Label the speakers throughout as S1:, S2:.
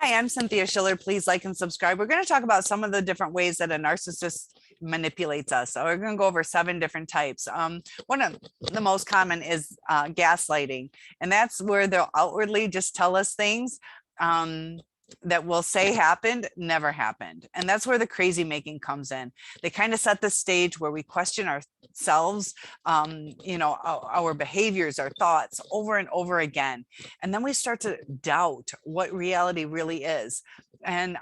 S1: Hi, I'm Cynthia Schiller. Please like and subscribe. We're going to talk about some of the different ways that a narcissist manipulates us. So we're going to go over 7 different types. One of the most common is gaslighting, and that's where they'll outwardly just tell us things that we'll say happened, never happened. And that's where the crazy making comes in. They kind of set the stage where we question ourselves, our behaviors, our thoughts over and over again. And then we start to doubt what reality really is. And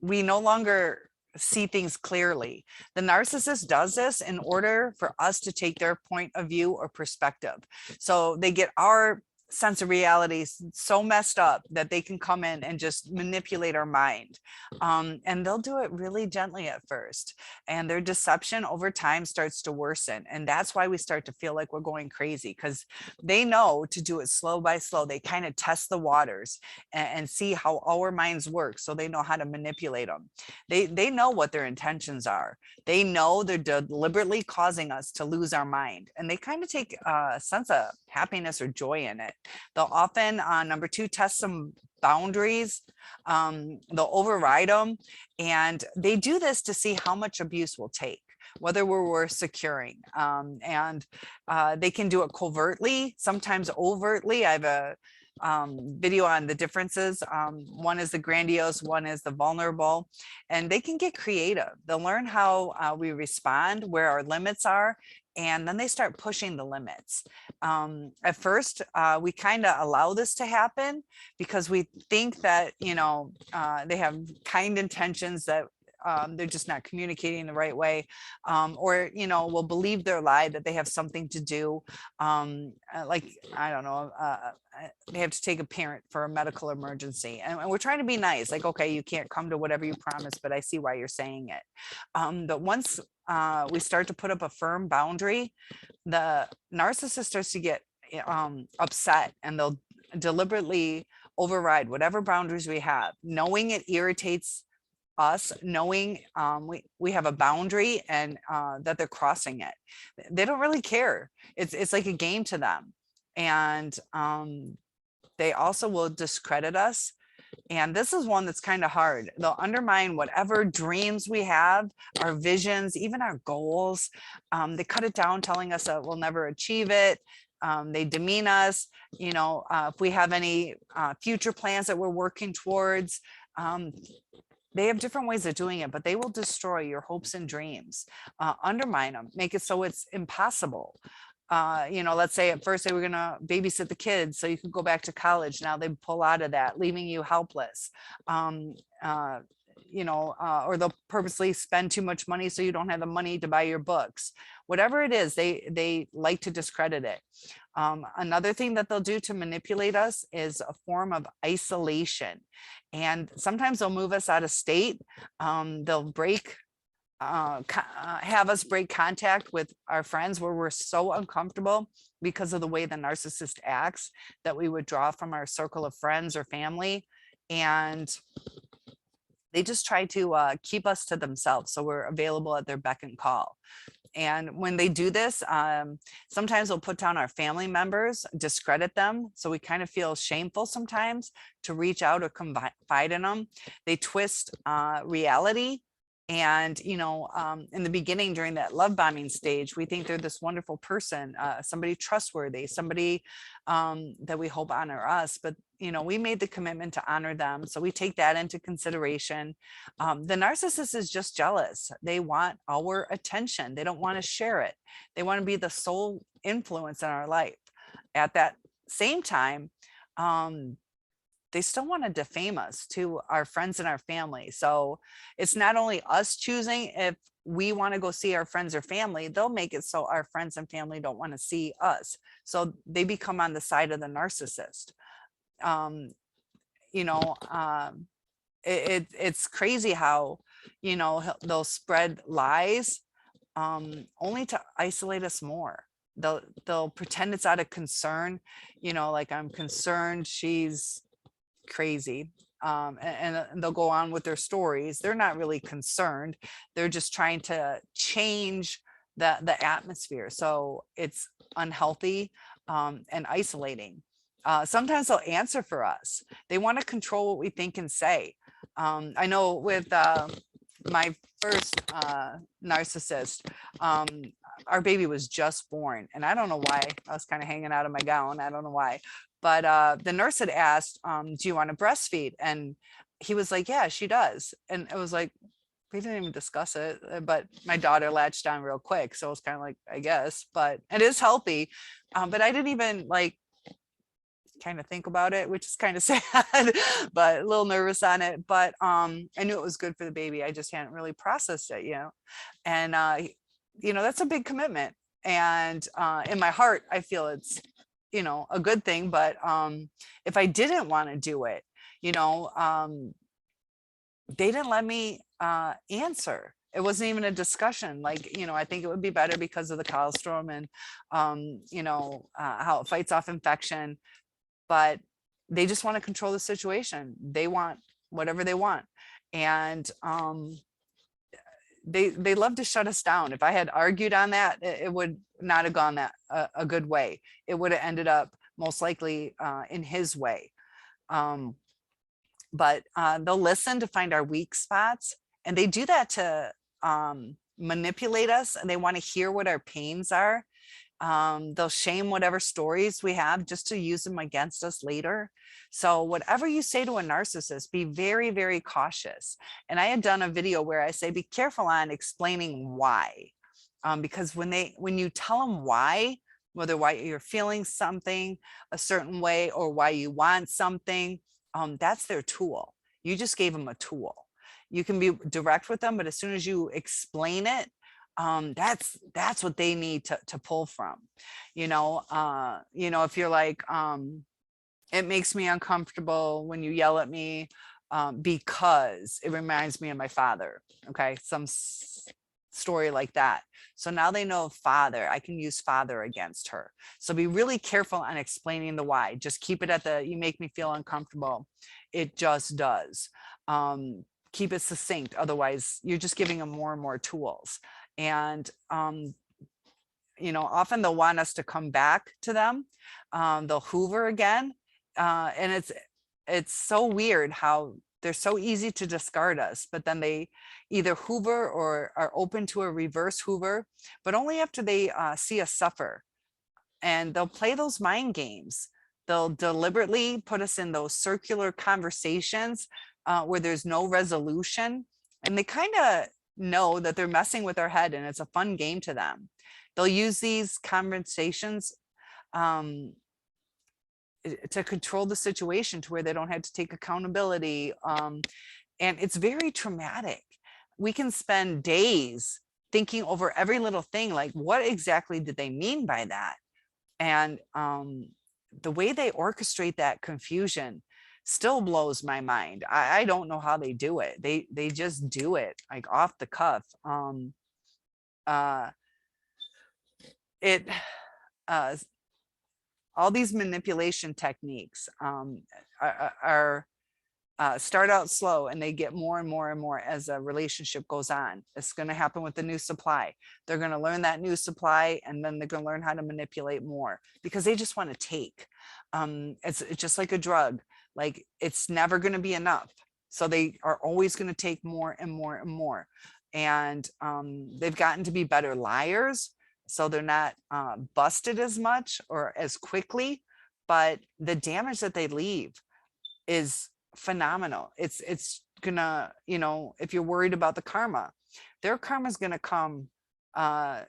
S1: we no longer see things clearly. The narcissist does this in order for us to take their point of view or perspective. So they get our sense of reality so messed up that they can come in and just manipulate our mind. And they'll do it really gently at first. And their deception over time starts to worsen. And that's why we start to feel like we're going crazy, because they know to do it slow by slow. They kind of test the waters and see how our minds work. So they know how to manipulate them. They know what their intentions are. They know they're deliberately causing us to lose our mind. And they kind of take a sense of happiness or joy in it. They'll often, number 2, test some boundaries. They'll override them. And they do this to see how much abuse we'll take, whether we're securing. And they can do it covertly, sometimes overtly. I have a video on the differences. One is the grandiose, one is the vulnerable, and they can get creative. They'll learn how we respond, where our limits are, and then they start pushing the limits. At first, we kind of allow this to happen because we think that, they have kind intentions, that they're just not communicating the right way, or we'll believe their lie that they have something to do, like, I don't know, they have to take a parent for a medical emergency, and we're trying to be nice, like, okay, you can't come to whatever you promised, but I see why you're saying it. But once we start to put up a firm boundary, the narcissist starts to get upset, and they'll deliberately override whatever boundaries we have, knowing it irritates us, knowing we have a boundary, and that they're crossing it. They don't really care. It's like a game to them. And they also will discredit us. And this is one that's kind of hard. They'll undermine whatever dreams we have, our visions, even our goals. They cut it down, telling us that we'll never achieve it. They demean us. If we have any future plans that we're working towards, they have different ways of doing it, but they will destroy your hopes and dreams, undermine them, make it so it's impossible. Let's say at first they were going to babysit the kids so you could go back to college. Now they pull out of that, leaving you helpless. Or they'll purposely spend too much money so you don't have the money to buy your books. Whatever it is, they like to discredit it. Another thing that they'll do to manipulate us is a form of isolation. And sometimes they'll move us out of state. They'll have us break contact with our friends where we're so uncomfortable because of the way the narcissist acts, that we withdraw from our circle of friends or family. And they just try to keep us to themselves, so we're available at their beck and call. And when they do this, sometimes they'll put down our family members, discredit them. So we kind of feel shameful sometimes to reach out or confide in them. They twist reality. And, in the beginning, during that love bombing stage, we think they're this wonderful person, somebody trustworthy, somebody that we hope honor us. But, we made the commitment to honor them. So we take that into consideration. The narcissist is just jealous. They want our attention. They don't want to share it. They want to be the sole influence in our life. At that same time, they still want to defame us to our friends and our family. So it's not only us choosing if we want to go see our friends or family, they'll make it so our friends and family don't want to see us. So they become on the side of the narcissist. It's crazy how, they'll spread lies only to isolate us more. They'll pretend it's out of concern, like, I'm concerned she's crazy, and they'll go on with their stories. They're not really concerned. They're just trying to change the atmosphere, so it's unhealthy and isolating. Sometimes they'll answer for us. They want to control what we think and say. I know with my first narcissist, our baby was just born, and I don't know why. I was kind of hanging out of my gown. I don't know why, but the nurse had asked, do you want to breastfeed? And he was like, yeah, she does. And it was like, we didn't even discuss it, but my daughter latched on real quick. So it was kind of like, I guess, but it is healthy. But I didn't even like kind of think about it, which is kind of sad, but a little nervous on it. But I knew it was good for the baby. I just hadn't really processed it, and that's a big commitment. And in my heart, I feel it's, a good thing. But if I didn't want to do it, they didn't let me answer. It wasn't even a discussion. Like, I think it would be better because of the colostrum and, how it fights off infection. But they just want to control the situation. They want whatever they want. And they love to shut us down. If I had argued on that, it would not have gone that a good way. It would have ended up most likely in his way. But they'll listen to find our weak spots, and they do that to manipulate us, and they want to hear what our pains are. They'll shame whatever stories we have just to use them against us later. So whatever you say to a narcissist, be very, very cautious. And I had done a video where I say, be careful on explaining why. Because when you tell them why, whether why you're feeling something a certain way or why you want something, that's their tool. You just gave them a tool. You can be direct with them, but as soon as you explain it, that's what they need to pull from. If you're like, it makes me uncomfortable when you yell at me because it reminds me of my father. Okay, some story like that. So now they know father. I can use father against her. So be really careful on explaining the why. Just keep it at you make me feel uncomfortable. It just does. Keep it succinct. Otherwise, you're just giving them more and more tools. And, often they'll want us to come back to them. They'll hoover again. And it's so weird how they're so easy to discard us, but then they either hoover or are open to a reverse hoover, but only after they see us suffer. And they'll play those mind games. They'll deliberately put us in those circular conversations where there's no resolution. And they kind of know that they're messing with our head, and it's a fun game to them. They'll use these conversations to control the situation to where they don't have to take accountability. And it's very traumatic. We can spend days thinking over every little thing, like what exactly did they mean by that? And the way they orchestrate that confusion still blows my mind. I don't know how they do it. They just do it like off the cuff. All these manipulation techniques are start out slow, and they get more and more and more as a relationship goes on. It's going to happen with the new supply. They're going to learn that new supply, and then they're going to learn how to manipulate more because they just want to take. It's just like a drug. Like it's never going to be enough. So they are always going to take more and more and more. And they've gotten to be better liars. So they're not busted as much or as quickly, but the damage that they leave is phenomenal. It's gonna, if you're worried about the karma, their karma is gonna come as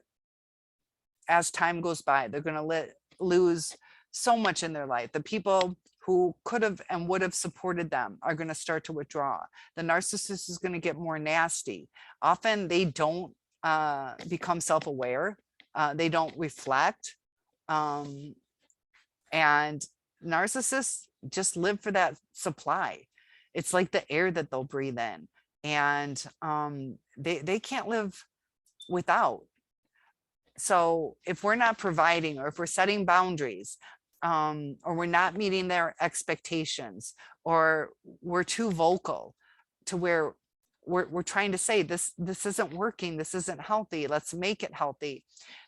S1: time goes by. They're gonna lose so much in their life. The people who could have and would have supported them are going to start to withdraw. The narcissist is going to get more nasty. Often they don't become self-aware. They don't reflect. And narcissists just live for that supply. It's like the air that they'll breathe in. And they can't live without. So if we're not providing, or if we're setting boundaries, or we're not meeting their expectations, or we're too vocal to where we're trying to say this isn't working, this isn't healthy, let's make it healthy.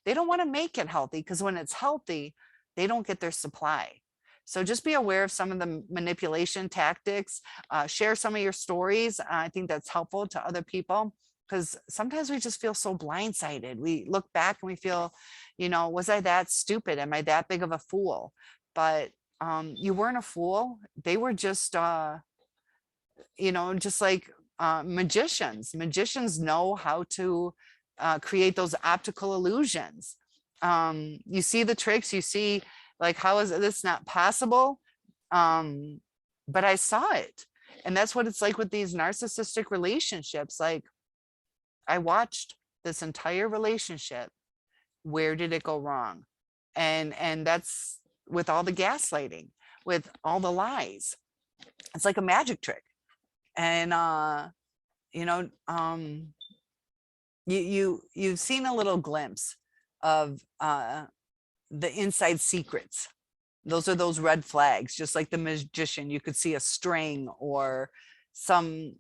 S1: They don't want to make it healthy, because when it's healthy, they don't get their supply. So just be aware of some of the manipulation tactics, share some of your stories. I think that's helpful to other people, because sometimes we just feel so blindsided. We look back and we feel, was I that stupid? Am I that big of a fool? But you weren't a fool. They were just, just like magicians. Magicians know how to create those optical illusions. You see the tricks, you see like, how is this not possible? But I saw it. And that's what it's like with these narcissistic relationships. Like, I watched this entire relationship. Where did it go wrong? And that's with all the gaslighting, with all the lies. It's like a magic trick. And you've seen a little glimpse of the inside secrets. Those are those red flags. Just like the magician, you could see a string or some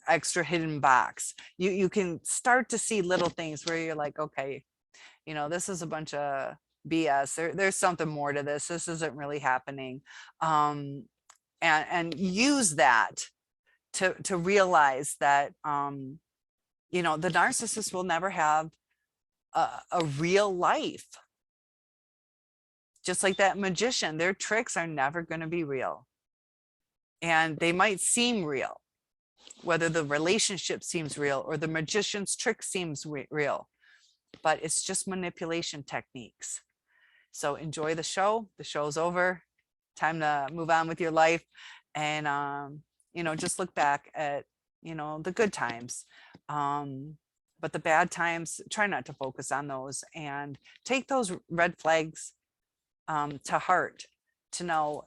S1: extra hidden box. You can start to see little things where you're like, okay, this is a bunch of BS. There's something more to this. This isn't really happening. And use that to realize that, the narcissist will never have a real life. Just like that magician, their tricks are never going to be real. And they might seem real, whether the relationship seems real or the magician's trick seems real, but it's just manipulation techniques. So enjoy the show. The show's over. Time to move on with your life. And, just look back at, the good times. But the bad times, try not to focus on those, and take those red flags to heart, to know,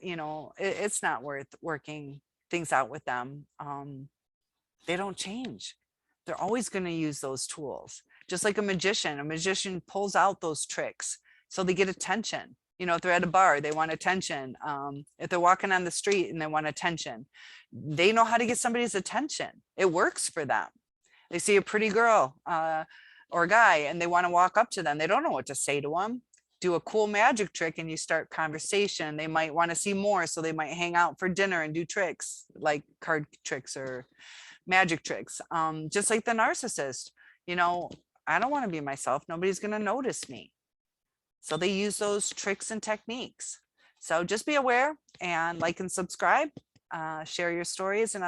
S1: it's not worth working things out with them. They don't change. They're always going to use those tools. Just like a magician pulls out those tricks so they get attention. If they're at a bar, they want attention. If they're walking on the street and they want attention, they know how to get somebody's attention. It works for them. They see a pretty girl or guy and they want to walk up to them. They don't know what to say to them. Do a cool magic trick and you start conversation. They might want to see more, so they might hang out for dinner and do tricks like card tricks or magic tricks. Just like the narcissist, I don't want to be myself. Nobody's going to notice me. So they use those tricks and techniques. So just be aware and like and subscribe, share your stories, and I'll